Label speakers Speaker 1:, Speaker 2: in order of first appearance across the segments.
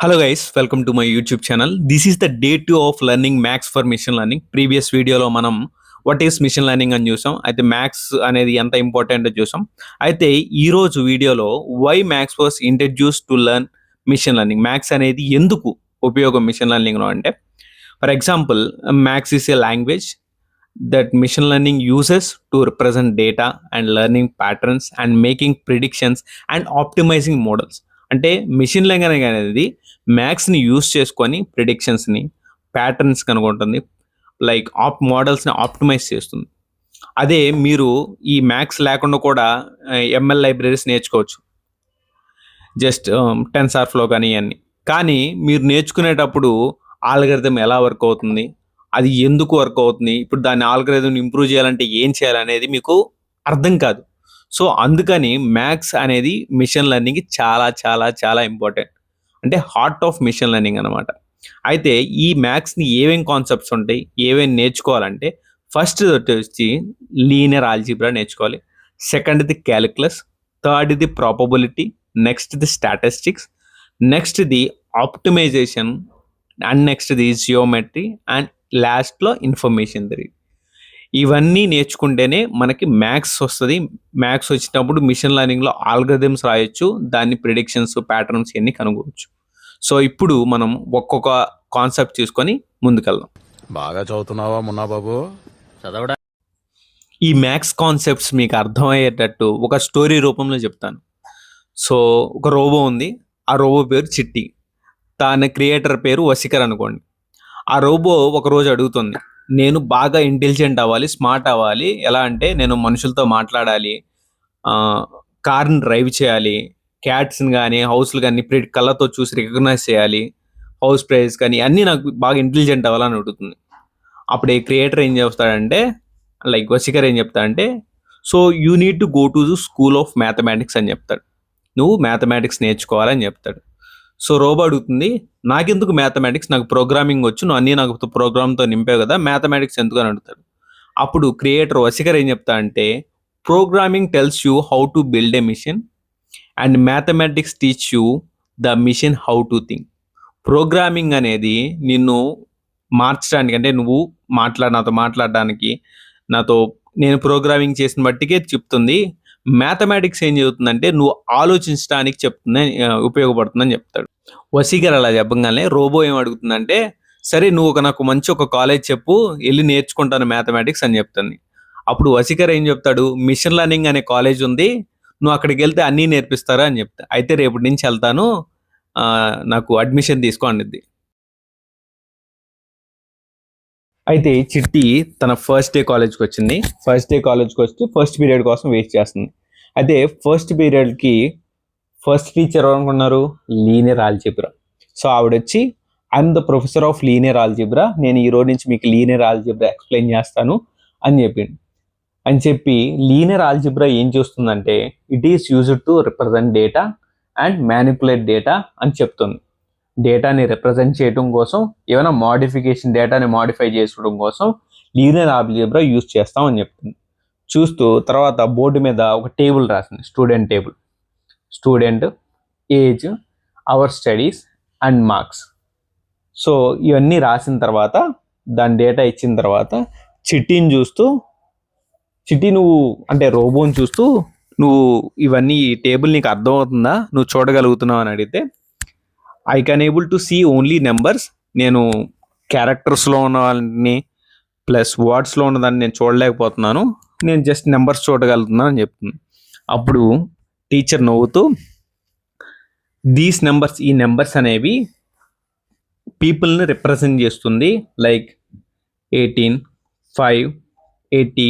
Speaker 1: Hello guys, welcome to my YouTube channel. This is the day 2 of learning Max for machine learning. Previous వీడియోలో మనం what is machine learning అని చూసాం. అయితే maths అనేది ఎంత important చూసాం. అయితే ఈ రోజు వీడియోలో why maths was introduce to learn machine learning. Maths అనేది ఎందుకు ఉపయోగం మిషన్ లెర్నింగ్లో అంటే, for example maths is a language that machine learning uses to represent data and learning patterns and making predictions and optimizing models. అంటే machine learning అనేది మ్యాథ్స్ని use చేసుకొని ప్రిడిక్షన్స్ని patterns కనుగొంటుంది, like మోడల్స్ని optimise చేస్తుంది. అదే మీరు ఈ మ్యాథ్స్ లేకుండా కూడా ఎంఎల్ లైబ్రరీస్ నేర్చుకోవచ్చు, జస్ట్ టెన్సార్ ఫ్లో కానీ ఇవన్నీ. కానీ మీరు నేర్చుకునేటప్పుడు ఆల్గరిథం ఎలా వర్క్ అవుతుంది, అది ఎందుకు వర్క్ అవుతుంది, ఇప్పుడు దాన్ని ఆల్గరిథం ఇంప్రూవ్ చేయాలంటే ఏం చేయాలనేది మీకు అర్థం కాదు. సో అందుకని మ్యాథ్స్ అనేది మిషన్ లెర్నింగ్కి చాలా చాలా చాలా ఇంపార్టెంట్, అంటే హార్ట్ ఆఫ్ మిషన్ లెర్నింగ్ అనమాట. అయితే ఈ మ్యాథ్స్ని ఏమేమి కాన్సెప్ట్స్ ఉంటాయి, ఏమేమి నేర్చుకోవాలంటే, ఫస్ట్ వచ్చి లీనియర్ ఆల్జీబ్రా నేర్చుకోవాలి, సెకండ్ది క్యాలిక్యులస్, థర్డ్ది ప్రాబబిలిటీ, నెక్స్ట్ది స్టాటిస్టిక్స్, నెక్స్ట్ది ఆప్టిమైజేషన్, అండ్ నెక్స్ట్ది జియోమెట్రీ, అండ్ లాస్ట్లో ఇన్ఫర్మేషన్ థియరీ. ఇవన్నీ నేర్చుకుంటేనే మనకి మ్యాథ్స్ వస్తుంది. మ్యాథ్స్ వచ్చినప్పుడు మిషన్ లెర్నింగ్లో ఆల్గరిథమ్స్ రాయొచ్చు, దాన్ని ప్రిడిక్షన్స్ ప్యాటర్న్స్ ఇవన్నీ కనుగొవచ్చు. సో ఇప్పుడు మనం ఒక్కొక్క కాన్సెప్ట్ తీసుకొని ముందుకెళ్దాం.
Speaker 2: బాగా చదువుతున్నావా మున్నా బాబు?
Speaker 3: చదవడా
Speaker 1: ఈ మ్యాథ్స్ కాన్సెప్ట్స్ మీకు అర్థమయ్యేటట్టు ఒక స్టోరీ రూపంలో చెప్తాను. సో ఒక రోబో ఉంది, ఆ రోబో పేరు చిట్టి, దాని క్రియేటర్ పేరు వసీకర్ అనుకోండి. ఆ రోబో ఒకరోజు అడుగుతుంది, నేను బాగా ఇంటెలిజెంట్ అవ్వాలి, స్మార్ట్ అవ్వాలి, ఎలా అంటే నేను మనుషులతో మాట్లాడాలి, కార్ని డ్రైవ్ చేయాలి, క్యాట్స్ని కానీ హౌస్లు కానీ కళ్ళతో చూసి రికగ్నైజ్ చేయాలి, హౌస్ ప్రైస్ కానీ అన్నీ నాకు బాగా ఇంటెలిజెంట్ అవ్వాలని అడుగుతుంది. అప్పుడు ఈ క్రియేటర్ ఏం చేస్తాడంటే, లైక్ వసీకర్ ఏం చెప్తాడంటే, so you need to go to the school of mathematics అని చెప్తాడు, నువ్వు మ్యాథమెటిక్స్ నేర్చుకోవాలని చెప్తాడు. సో రోబో అడుగుతుంది, నాకెందుకు మ్యాథమెటిక్స్, నాకు ప్రోగ్రామింగ్ వచ్చు, నువ్వు అన్నీ నాకు ప్రోగ్రామ్తో నింపావు కదా, మ్యాథమెటిక్స్ ఎందుకు అని అడుగుతాడు. అప్పుడు క్రియేటర్ వసీకర్ ఏం చెప్తా అంటే, programming tells you how to build a machine and mathematics teach you the machine how to think. Programming అనేది నిన్ను మార్చడానికి, అంటే నువ్వు నాతో మాట్లాడడానికి, నేను ప్రోగ్రామింగ్ చేసిన బట్టికే చెప్తుంది. మ్యాథమెటిక్స్ ఏం చెబుతుందంటే నువ్వు ఆలోచించడానికి ఉపయోగపడుతుందని చెప్తాడు. వసీకర్ అలా చెప్పగానే రోబో ఏం అడుగుతుందంటే, సరే నువ్వు నాకు మంచి ఒక కాలేజ్ చెప్పు, వెళ్ళి నేర్చుకుంటాను మ్యాథమెటిక్స్ అని చెప్తుంది. అప్పుడు వసీకర్ ఏం చెప్తాడు, మిషన్ లెర్నింగ్ అనే కాలేజ్ ఉంది, నువ్వు అక్కడికి వెళ్తే అన్నీ నేర్పిస్తారా అని చెప్తా. అయితే రేపటి నుంచి వెళ్తాను, నాకు అడ్మిషన్ తీసుకో అనిద్ది. అయితే చిట్టి తన ఫస్ట్ డే కాలేజ్కి వచ్చింది. ఫస్ట్ డే కాలేజ్కి వచ్చి ఫస్ట్ పీరియడ్ కోసం వెయిట్ చేస్తుంది. అయితే ఫస్ట్ పీరియడ్కి ఫస్ట్ టీచర్ అనుకున్నారు, లీనియర్ ఆల్జీబ్రా. సో ఆవిడ వచ్చి, I'm the professor of linear algebra, నేను ఈ రోజు నుంచి మీకు లీనియర్ ఆల్జీబ్రా ఎక్స్ప్లెయిన్ చేస్తాను అని చెప్పి లీనియర్ ఆల్జీబ్రా ఏం చేస్తుందంటే, it is used to represent data and manipulate data అని చెప్తుంది. డేటాని రిప్రజెంట్ చేయడం కోసం, ఏమైనా డేటాని మాడిఫై చేసుకోవడం కోసం లీనియర్ ఆల్జీబ్రా యూజ్ చేస్తామని చెప్తుంది. చూస్తూ తర్వాత బోర్డు మీద ఒక టేబుల్ రాసింది, student table, student, age, hour studies and marks. So ఇవన్నీ రాసిన తర్వాత, దాని డేటా ఇచ్చిన తర్వాత చిట్టిని చూస్తూ, చిట్టి నువ్వు అంటే రోబోని చూస్తూ, నువ్వు ఇవన్నీ ఈ టేబుల్ నీకు అర్థమవుతుందా, నువ్వు చూడగలుగుతున్నావు అని అడిగితే, I can able to see only numbers, నేను క్యారెక్టర్స్లో ఉన్న వాళ్ళని ప్లస్ వర్డ్స్లో ఉన్నదాన్ని నేను చూడలేకపోతున్నాను, నేను జస్ట్ నెంబర్స్ చూడగలుగుతున్నాను అని చెప్తుంది. అప్పుడు టీచర్ నవ్వుతూ, ఈ నెంబర్స్ అనేవి పీపుల్ని రిప్రజెంట్ చేస్తుంది, లైక్ 18, 5, 80,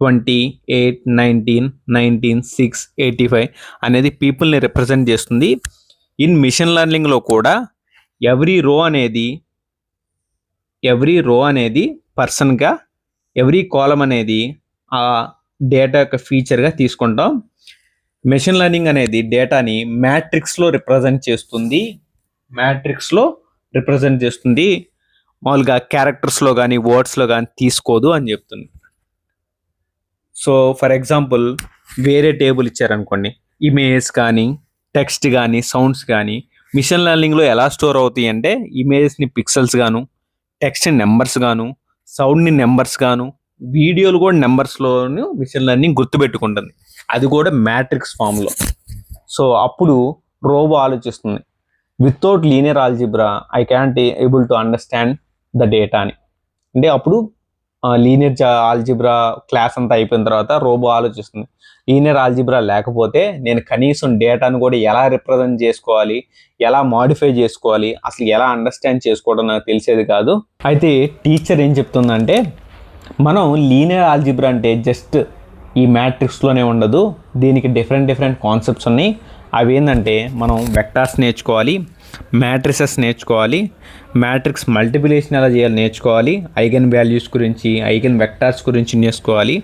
Speaker 1: 20, 8, 19, 19, 6, 85 అనేది పీపుల్ని రిప్రజెంట్ చేస్తుంది. ఇన్ మిషన్ లెర్నింగ్లో కూడా ఎవ్రీ రో అనేది పర్సన్గా, ఎవ్రీ కాలం అనేది ఆ డేటా యొక్క ఫీచర్గా తీసుకుంటాం. మిషన్ లెర్నింగ్ అనేది డేటాని మ్యాట్రిక్స్లో రిప్రజెంట్ చేస్తుంది, మామూలుగా క్యారెక్టర్స్లో కానీ వర్డ్స్లో కానీ తీసుకోదు అని చెప్తుంది. సో ఫర్ ఎగ్జాంపుల్ వేరే టేబుల్ ఇచ్చారనుకోండి, ఇమేజ్ కానీ టెక్స్ట్ కానీ సౌండ్స్ కానీ మిషన్ లెర్నింగ్లో ఎలా స్టోర్ అవుతాయి అంటే ఇమేజెస్ని పిక్సెల్స్ గాను, టెక్స్ట్ నెంబర్స్ గాను, సౌండ్ని నెంబర్స్ గాను, వీడియోలు కూడా నెంబర్స్లోను మిషన్ లెర్నింగ్ గుర్తుపెట్టుకుంటుంది. అది కూడా మ్యాట్రిక్స్ ఫామ్లో. సో అప్పుడు రోబో ఆలోచిస్తుంది, without linear algebra I can't able to understand the data అని. అంటే అప్పుడు లీనియర్ ఆల్జిబ్రా క్లాస్ అంతా అయిపోయిన తర్వాత రోబో ఆలోచిస్తుంది, లీనియర్ ఆల్జిబ్రా లేకపోతే నేను కనీసం డేటాను కూడా ఎలా రిప్రజెంట్ చేసుకోవాలి, ఎలా మాడిఫై చేసుకోవాలి, అసలు ఎలా అండర్స్టాండ్ చేసుకోవడం నాకు తెలిసేది కాదు. అయితే టీచర్ ఏం చెప్తుందంటే, మనం లీనియర్ ఆల్జిబ్రా అంటే జస్ట్ ఈ మ్యాట్రిక్స్లోనే ఉండదు, దీనికి డిఫరెంట్ కాన్సెప్ట్స్ ఉన్నాయి. అవి ఏంటంటే మనం వెక్టార్స్ నేర్చుకోవాలి, మ్యాట్రిసెస్ నేర్చుకోవాలి, మ్యాట్రిక్స్ మల్టిప్లికేషన్ ఎలా చేయాలి నేర్చుకోవాలి, ఐగన్ వాల్యూస్ గురించి, ఐగన్ వెక్టార్స్ గురించి నేర్చుకోవాలి,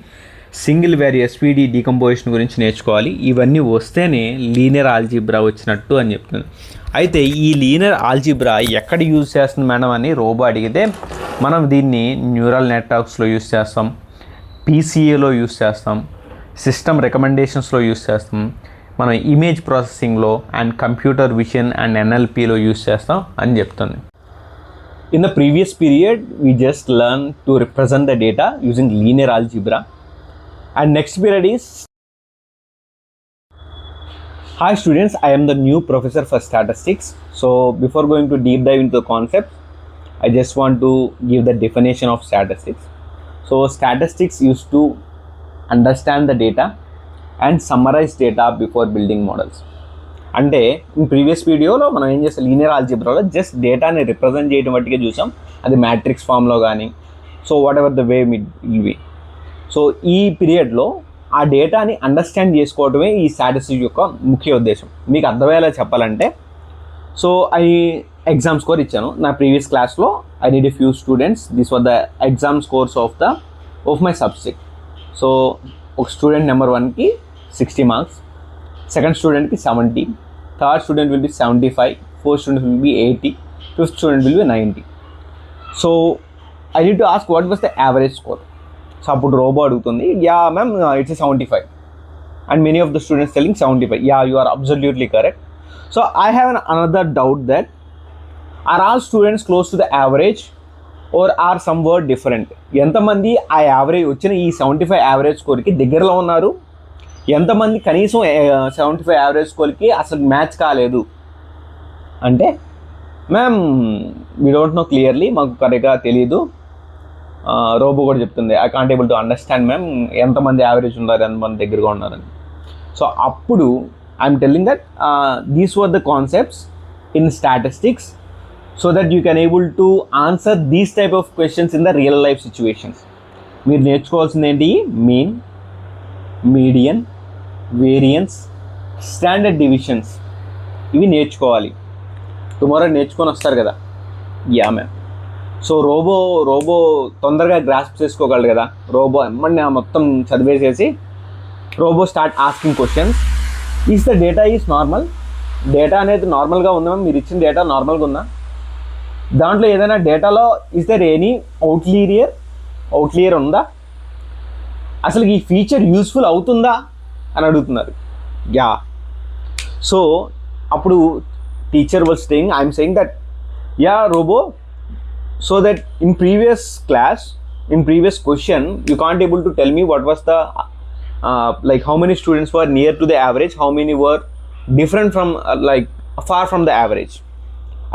Speaker 1: సింగిల్ వాల్యూ ఎస్విడి డీకంపోజిషన్ గురించి నేర్చుకోవాలి. ఇవన్నీ వస్తేనే లీనియర్ ఆల్జిబ్రా వచ్చినట్టు అని చెప్తుంది. అయితే ఈ లీనియర్ ఆల్జిబ్రా ఎక్కడ యూజ్ చేస్తుంది మేడం అని రోబో అడిగితే, మనం దీన్ని న్యూరల్ నెట్వర్క్స్లో యూజ్ చేస్తాం, పీసీఏలో యూజ్ చేస్తాం, సిస్టమ్ రికమెండేషన్స్లో యూజ్ చేస్తాం, మనం ఇమేజ్ ప్రాసెసింగ్లో అండ్ కంప్యూటర్ విజన్ అండ్ ఎన్ఎల్పిలో యూజ్ చేస్తాం అని చెప్తుంది. In the previous period we just learn to represent the data using linear algebra. And next period is Hi students, I am the new professor for statistics. So before going to deep dive into the concepts, I just want to give the definition of statistics. So statistics used to understand the data and summarize data before building models. అంటే in previous వీడియోలో మనం ఏం చేస్తాం, linear ఆల్జిబ్రాలో just డేటాని represent చేయడం బట్టిగా చూసాం, అది matrix ఫామ్లో కానీ, so what ever the way will be. So ఈ పీరియడ్లో ఆ డేటాని అండర్స్టాండ్ చేసుకోవడమే ఈ స్టాటిస్టిక్స్ యొక్క ముఖ్య ఉద్దేశం. మీకు అర్థమయ్యేలా చెప్పాలంటే, సో ఎగ్జామ్ స్కోర్ ఇచ్చాను నా ప్రీవియస్ క్లాస్లో. I need a few students, this were the exam scores of my subject. So ఒక స్టూడెంట్ నెంబర్ 1కి 60 మార్క్స్, సెకండ్ స్టూడెంట్కి 70, third student will be 75, fourth student will be 80, fifth student will be 90. So I need to ask what was the average score. So అప్పుడు robo అడుగుతుంది, yeah ma'am it's 75, and many of the students telling 75. Yeah, you are absolutely correct. So I have another doubt that are all students close to the average are are somewhat different. ఎంతమంది ఆ average వచ్చిన ఈ 75 average స్కోర్కి దగ్గరలో ఉన్నారు, ఎంతమంది కనీసం 75 average స్కోర్కి అసలు match కాలేదు అంటే, ma'am we don't know clearly, మాకు కరెక్ట్గా తెలియదు. రోబో కూడా చెప్తుంది, I can't able to understand ma'am ఎంతమంది యావరేజ్ ఉన్నారు, ఎంతమంది దగ్గరగా ఉన్నారని. సో అప్పుడు I'm telling that these were the concepts in statistics, so that you can able to answer these type of questions in the real life situations. మీరు నేర్చుకోవాల్సింది ఏంటి, mean, median, variance, standard divisions, ఇవి నేర్చుకోవాలి. Tomorrow నేర్చుకొని వస్తారు కదా. Yeah ma'am. So robot తొందరగా grasp చేసుకోగలరు కదా. రోబో ఎమ్మన్నా మొత్తం చదివేసేసి robot start asking questions. Is the data is normal, data అనేది నార్మల్గా ఉందా, మీరు ఇచ్చిన డేటా నార్మల్గా ఉందా, దాంట్లో ఏదైనా డేటాలో ఈస్ దర్ ఎనీ అవుట్లియర్ ఉందా, అసలు ఈ ఫీచర్ యూస్ఫుల్ అవుతుందా అని అడుగుతున్నారు. యా. సో అప్పుడు teacher was saying, I'm saying that yeah robo, so that in previous question you can't able to tell me what was the like how many students were near to the average, how many were different from like far from the average.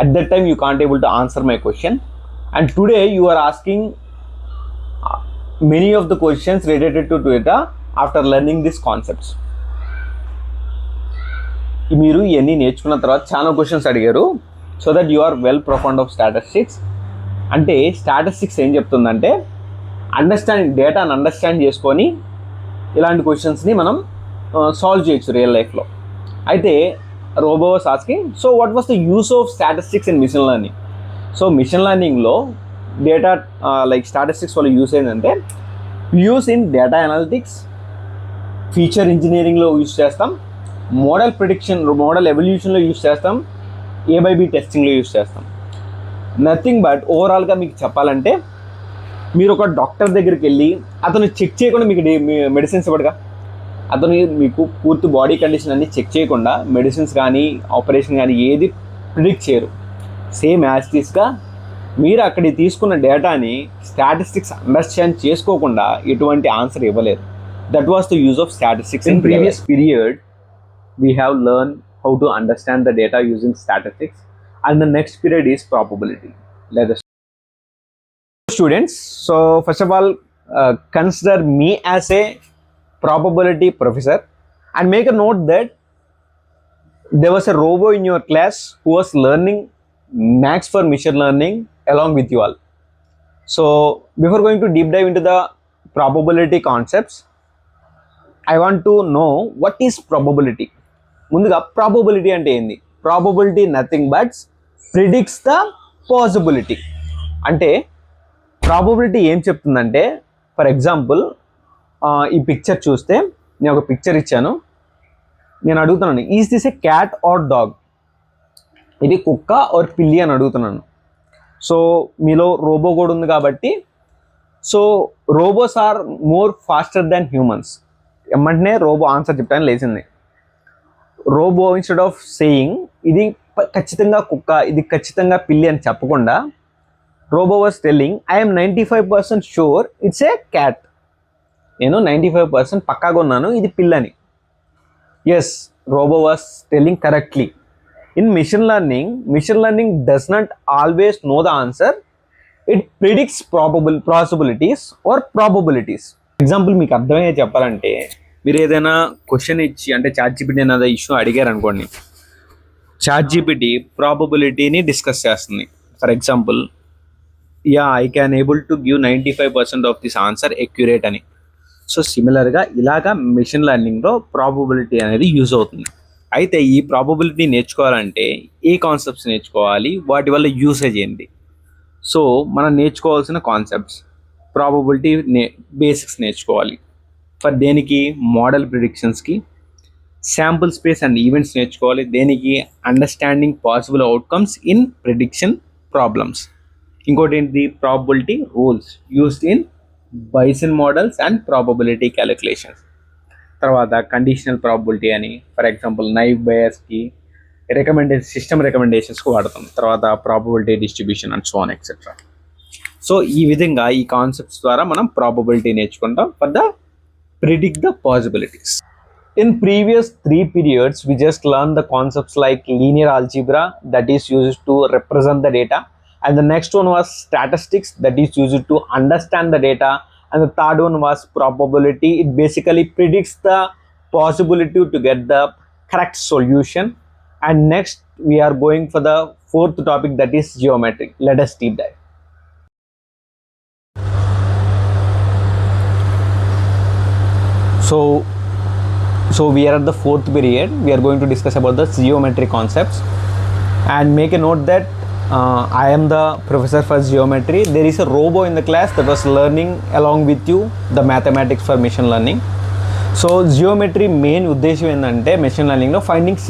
Speaker 1: At that time you can't able to answer my question, and today you are asking many of the questions related to data after learning these concepts. మీరు ఇవన్నీ నేర్చుకున్న తర్వాత చాలా questions అడిగారు, so that you are well profound of statistics. అంటే statistics ఏం చెప్తుందంటే, డేటాను అండర్స్టాండ్ చేసుకొని ఇలాంటి క్వశ్చన్స్ని మనం సాల్వ్ చేయొచ్చు రియల్ లైఫ్లో. అయితే robot was asking, so what was the use of statistics in machine learning. So machine లెర్నింగ్లో డేటా లైక్ స్టాటిస్టిక్స్ వల్ల యూస్ ఏంటంటే, use in data analytics, feature ఇంజనీరింగ్లో యూస్ చేస్తాం, మోడల్ ఎవల్యూషన్లో యూస్ చేస్తాం, A/B టెస్టింగ్లో యూస్ చేస్తాం. నథింగ్ బట్ ఓవరాల్గా మీకు చెప్పాలంటే, మీరు ఒక డాక్టర్ దగ్గరికి వెళ్ళి అతను చెక్ చేయకుండా మీకు మెడిసిన్స్ ఇవ్వడుగా. అతను మీకు పూర్తి బాడీ కండిషన్ అన్ని చెక్ చేయకుండా మెడిసిన్స్ కానీ ఆపరేషన్ కానీ ఏది ప్రిడిక్ట్ చేయరు. సేమ్ యాస్టీస్గా మీరు అక్కడి తీసుకున్న డేటాని స్టాటిస్టిక్స్ అండర్స్టాండ్ చేసుకోకుండా ఎటువంటి ఆన్సర్ ఇవ్వలేరు. That was the use of statistics. In previous period we have learned how to understand the data using statistics, and the next period is probability. Let us students, so first of all consider me as a probability professor and make a note that there was a robo in your class who was learning max for machine learning along with you all. So before going to deep dive into the probability concepts, I want to know what is probability. ముందుగా probability అంటే ఏంది? Probability nothing but predicts the possibility. అంటే probability ఏం చెప్తుందంటే, for example ఈ picture చూస్తే, నేను ఒక పిక్చర్ ఇచ్చాను, నేను అడుగుతున్నాను is this a cat or dog, ఇది కుక్క ఆర్ పిల్లి అని అడుగుతున్నాను. సో మీలో రోబో కూడా ఉంది కాబట్టి, so robots are more faster than humans. ఎమ్మంటనే రోబో ఆన్సర్ చెప్తాను లేచింది. రోబో ఇన్స్టెడ్ ఆఫ్ సేయింగ్ ఇది ఖచ్చితంగా కుక్క, ఇది ఖచ్చితంగా పిల్లి అని చెప్పకుండా, robot was telling I'm 95% sure it's a cat. నేను 95% పక్కాగా ఉన్నాను ఇది పిల్లని. Yes, robot was telling correctly. In machine learning does not always know the answer, it predicts possibilities or probabilities. Example మీకు అర్థమయ్యే చెప్పాలంటే, మీరు ఏదైనా క్వశ్చన్ ఇచ్చి, అంటే ChatGPT అనేది ఇష్యూ అడిగారు అనుకోండి, ChatGPT ప్రాబబిలిటీని డిస్కస్ చేస్తుంది. For example, I can able to give 95% of this answer accurate అని. సో సిమిలర్గా ఇలాగా మిషన్ లెర్నింగ్లో ప్రాబబిలిటీ అనేది యూజ్ అవుతుంది. అయితే ఈ ప్రాబబిలిటీ నేర్చుకోవాలంటే ఏ కాన్సెప్ట్స్ నేర్చుకోవాలి, వాటి వల్ల యూసేజ్ ఏంటి? సో మనం నేర్చుకోవాల్సిన కాన్సెప్ట్స్, ప్రాబబిలిటీ బేసిక్స్ నేర్చుకోవాలి. ఫర్ దేనికి? మోడల్ ప్రిడిక్షన్స్కి. శాంపుల్ స్పేస్ అండ్ ఈవెంట్స్ నేర్చుకోవాలి. దేనికి? Understanding possible outcomes in prediction problems. ఇంకోటి ఏంటి? Probability rules used in Bayesian models and probability calculations. తర్వాత కండిషనల్ ప్రాబబిలిటీ అని, ఫర్ ఎగ్జాంపుల్ నైవ్ బయాస్కి, సిస్టమ్ రికమెండేషన్స్కి వాడతాం. తర్వాత probability distribution and so on etcetera. So ఈ విధంగా ఈ కాన్సెప్ట్స్ ద్వారా మనం ప్రాబబిలిటీ నేర్చుకుంటాం for the predict the possibilities. In previous 3 periods, we just learned the concepts like linear algebra, that is used to represent the data, and the next one was statistics, that is used to understand the data, and the third one was probability. It basically predicts the possibility to get the correct solution. And next we are going for the fourth topic, that is geometry. Let us deep dive. So we are at the fourth period. We are going to discuss about the geometry concepts, and make a note that I am the professor for geometry. There is a robo in the class that was learning along with you the mathematics for machine learning. So geometry main ఉద్దేశం ఏంటంటే machine లెర్నింగ్లో finding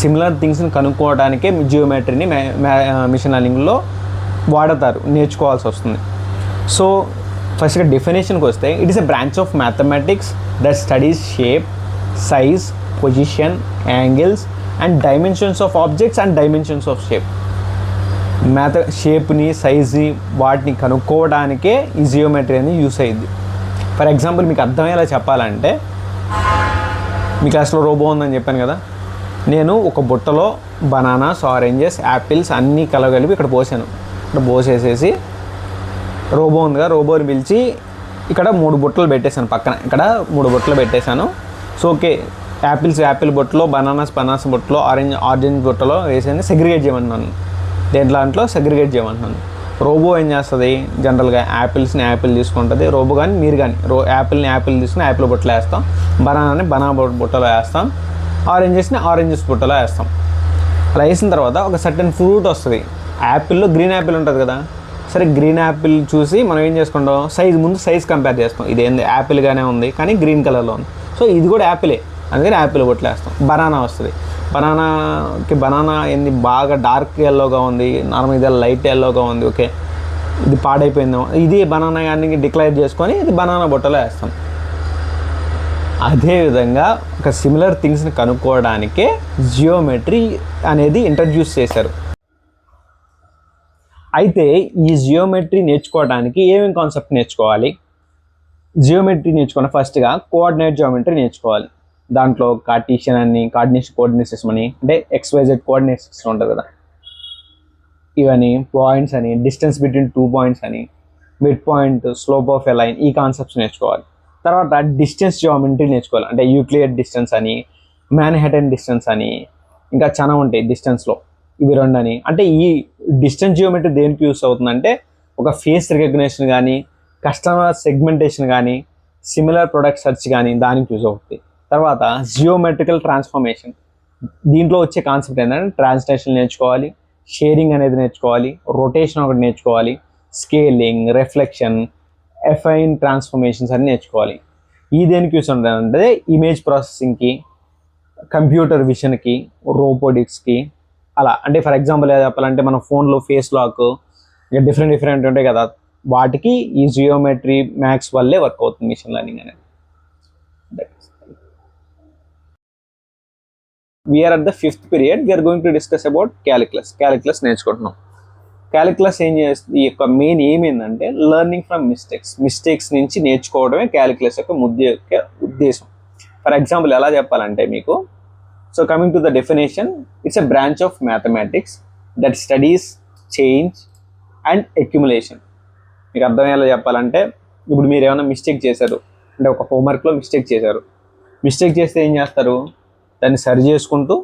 Speaker 1: similar థింగ్స్ని కనుక్కోవడానికే జియోమెట్రీని machine లెర్నింగ్లో వాడతారు, నేర్చుకోవాల్సి వస్తుంది. సో ఫస్ట్గా డెఫినేషన్కి వస్తే, it is a branch of mathematics that studies shape, size, position, angles and dimensions of objects and dimensions of shape. షేప్ని, సైజ్ని, వాటిని కనుక్కోవడానికే ఈ జియోమెట్రీ అనేది యూస్ అయ్యింది. ఫర్ ఎగ్జాంపుల్ మీకు అర్థమయ్యేలా చెప్పాలంటే, మీ క్లాస్లో రోబో ఉందని చెప్పాను కదా, నేను ఒక బుట్టలో బనానాస్, ఆరెంజెస్, యాపిల్స్ అన్నీ కలగలిపి ఇక్కడ పోసాను. ఇక్కడ పోసేసేసి రోబో ఉందిగా, రోబోని పిలిచి ఇక్కడ 3 బుట్టలు పెట్టేశాను పక్కన, ఇక్కడ 3 బుట్టలు పెట్టేశాను. సో ఓకే, యాపిల్ బుట్టలో, బనానాస్ బుట్టలో, ఆరెంజ్ బుట్టలో వేసేది సెగ్రిగేట్ చేయమన్నాను. దాంట్లో సెగ్రిగేట్ చేయమంటున్నాను. రోబో ఏం చేస్తుంది? జనరల్గా యాపిల్స్ని యాపిల్ తీసుకుంటుంది. రోబో కానీ మీరు కానీ యాపిల్ తీసుకుని యాపిల్ బుట్టలో వేస్తాం, బనానా బుట్టలో వేస్తాం, ఆరెంజెస్ బుట్టలో వేస్తాం. అలా వేసిన తర్వాత ఒక సర్టెన్ ఫ్రూట్ వస్తుంది. యాపిల్లో గ్రీన్ యాపిల్ ఉంటుంది కదా, సరే గ్రీన్ యాపిల్ చూసి మనం ఏం చేసుకుంటాం, సైజ్ కంపేర్ చేస్తాం. ఇదేంది యాపిల్గానే ఉంది కానీ గ్రీన్ కలర్లో ఉంది, సో ఇది కూడా యాపిలే, అందుకని యాపిల్ కొట్లేస్తాం. బనానా వస్తుంది. బనానా ఏంది, బాగా డార్క్ ఎల్లోగా ఉంది, నార్మల్ ఇది లైట్ ఎల్లోగా ఉంది, ఓకే ఇది పాడైపోయిందేమో, ఇది బనానా కానీ డిక్లేర్ చేసుకొని ఇది బనానా బుట్టలో వేస్తాం. అదేవిధంగా ఒక సిమిలర్ థింగ్స్ని కనుక్కోవడానికే జియోమెట్రీ అనేది ఇంట్రడ్యూస్ చేశారు. అయితే ఈ జియోమెట్రీ నేర్చుకోవడానికి ఏమేమి కాన్సెప్ట్ నేర్చుకోవాలి? జియోమెట్రీ నేర్చుకున్న ఫస్ట్గా కోఆర్డినేట్ జియోమెట్రీ నేర్చుకోవాలి. దాంట్లో కార్టీషియన్ అని, కోఆర్డినేట్ సిస్టమ్ అని, అంటే XYZ కోఆర్డినేట్ సిస్టమ్ ఉంటుంది కదా, ఇవన్నీ పాయింట్స్ అని, డిస్టెన్స్ బిట్వీన్ 2 పాయింట్స్ అని, mid point, slope of a line, ఈ కాన్సెప్ట్స్ నేర్చుకోవాలి. తర్వాత డిస్టెన్స్ జియోమెట్రీ నేర్చుకోవాలి. అంటే యూక్లియడ్ డిస్టెన్స్ అని, మ్యాన్హాటన్ డిస్టెన్స్ అని, ఇంకా చాలా ఉంటాయి డిస్టెన్స్లో, ఇవి రెండు అని. అంటే ఈ డిస్టెన్స్ జియోమెట్రీ దేనికి యూస్ అవుతుందంటే ఒక ఫేస్ రికగ్నిషన్ కానీ, కస్టమర్ సెగ్మెంటేషన్ కానీ, సిమిలర్ ప్రొడక్ట్ సెర్చ్ కానీ దానికి యూజ్ అవుతుంది. తర్వాత జియోమెట్రికల్ ట్రాన్స్ఫర్మేషన్, దీంట్లో వచ్చే కాన్సెప్ట్ ఏంటంటే ట్రాన్స్లేషన్ నేర్చుకోవాలి, షేరింగ్ అనేది నేర్చుకోవాలి, రొటేషన్ ఒకటి నేర్చుకోవాలి, స్కేలింగ్, రిఫ్లెక్షన్, ఎఫైన్ ట్రాన్స్ఫర్మేషన్స్ అని నేర్చుకోవాలి. ఈ దేనికి యూస్ ఉంటుందంటే ఇమేజ్ ప్రాసెసింగ్కి, కంప్యూటర్ విజన్కి, రోబోటిక్స్కి, అలా. అంటే ఫర్ ఎగ్జాంపుల్ ఏదో చెప్పాలంటే మన ఫోన్లో ఫేస్ లాక్, ఇంకా డిఫరెంట్ ఉంటాయి కదా, వాటికి ఈ జియోమెట్రీ మ్యాథ్స్ వల్లే వర్క్ అవుతుంది మిషన్ లెర్నింగ్ అనేది. We're at the 5th period. We're going to discuss about calculus నేర్చుకుంటున్నాం. క్యాలిక్యులస్ ఏం చేస్తుంది, ఈ యొక్క మెయిన్ ఎయిమ్ ఏంటంటే లెర్నింగ్ ఫ్రమ్ మిస్టేక్స్ నుంచి నేర్చుకోవడమే క్యాలిక్యులస్ యొక్క ఉద్దేశం. ఫర్ ఎగ్జాంపుల్ ఎలా చెప్పాలంటే మీకు, so coming to the definition, it's a branch of mathematics that studies change and accumulation. మీకు అర్థమయ్యేలా చెప్పాలంటే, ఇప్పుడు మీరు ఏమైనా మిస్టేక్ చేశారు అంటే ఒక హోంవర్క్లో మిస్టేక్ చేస్తే ఏం చేస్తారు, దాన్ని సరి చేసుకుంటూ,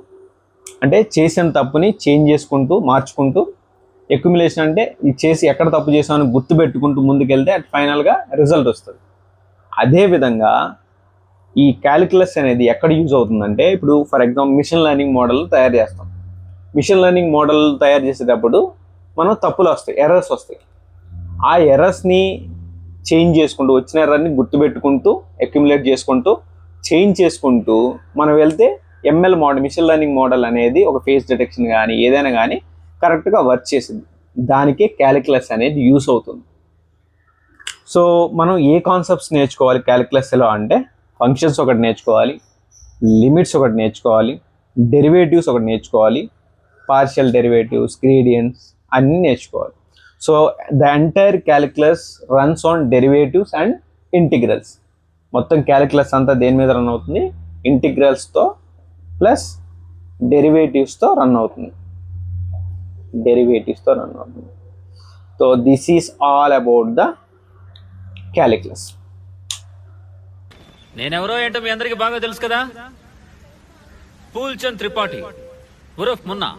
Speaker 1: అంటే చేసిన తప్పుని చేంజ్ చేసుకుంటూ, మార్చుకుంటూ, అక్యుములేషన్ అంటే ఇది చేసి ఎక్కడ తప్పు చేసామని గుర్తుపెట్టుకుంటూ ముందుకెళ్తే అట్ ఫైనల్గా రిజల్ట్ వస్తుంది. అదేవిధంగా ఈ క్యాలిక్యులస్ అనేది ఎక్కడ యూజ్ అవుతుందంటే, ఇప్పుడు for example machine learning model తయారు చేస్తాం. మిషన్ లెర్నింగ్ మోడల్ తయారు చేసేటప్పుడు మనం తప్పులు వస్తాయి, ఎర్రర్స్ వస్తాయి. ఆ ఎర్రర్స్ని చేంజ్ చేసుకుంటూ, వచ్చిన ఎర్రర్ని గుర్తుపెట్టుకుంటూ, అక్యుములేట్ చేసుకుంటూ, చేంజ్ చేసుకుంటూ మనం వెళ్తే ML model, machine learning model అనేది ఒక ఫేస్ డిటెక్షన్ కానీ ఏదైనా కానీ కరెక్ట్గా వర్క్ చేసింది. దానికే క్యాలిక్యులస్ అనేది యూస్ అవుతుంది. సో మనం ఏ కాన్సెప్ట్స్ నేర్చుకోవాలి క్యాలిక్యులస్లో అంటే, ఫంక్షన్స్ ఒకటి నేర్చుకోవాలి, లిమిట్స్ ఒకటి నేర్చుకోవాలి, డెరివేటివ్స్ ఒకటి నేర్చుకోవాలి, పార్షియల్ డెరివేటివ్స్, గ్రేడియంట్స్ అన్నీ నేర్చుకోవాలి. So the entire calculus runs on derivatives and integrals. మొత్తం క్యాలిక్యులస్ అంతా దేని మీద రన్ అవుతుంది, ఇంటిగ్రల్స్తో ప్లస్ డెరివేటివ్స్తో రన్ అవుతుంది. So this is all about the calculus.
Speaker 3: నేనెవరో ఏంటో మీ అందరికి బాగా తెలుసు కదా, పూల్చంద్ త్రిపాఠి ఉరఫ్ మున్నా.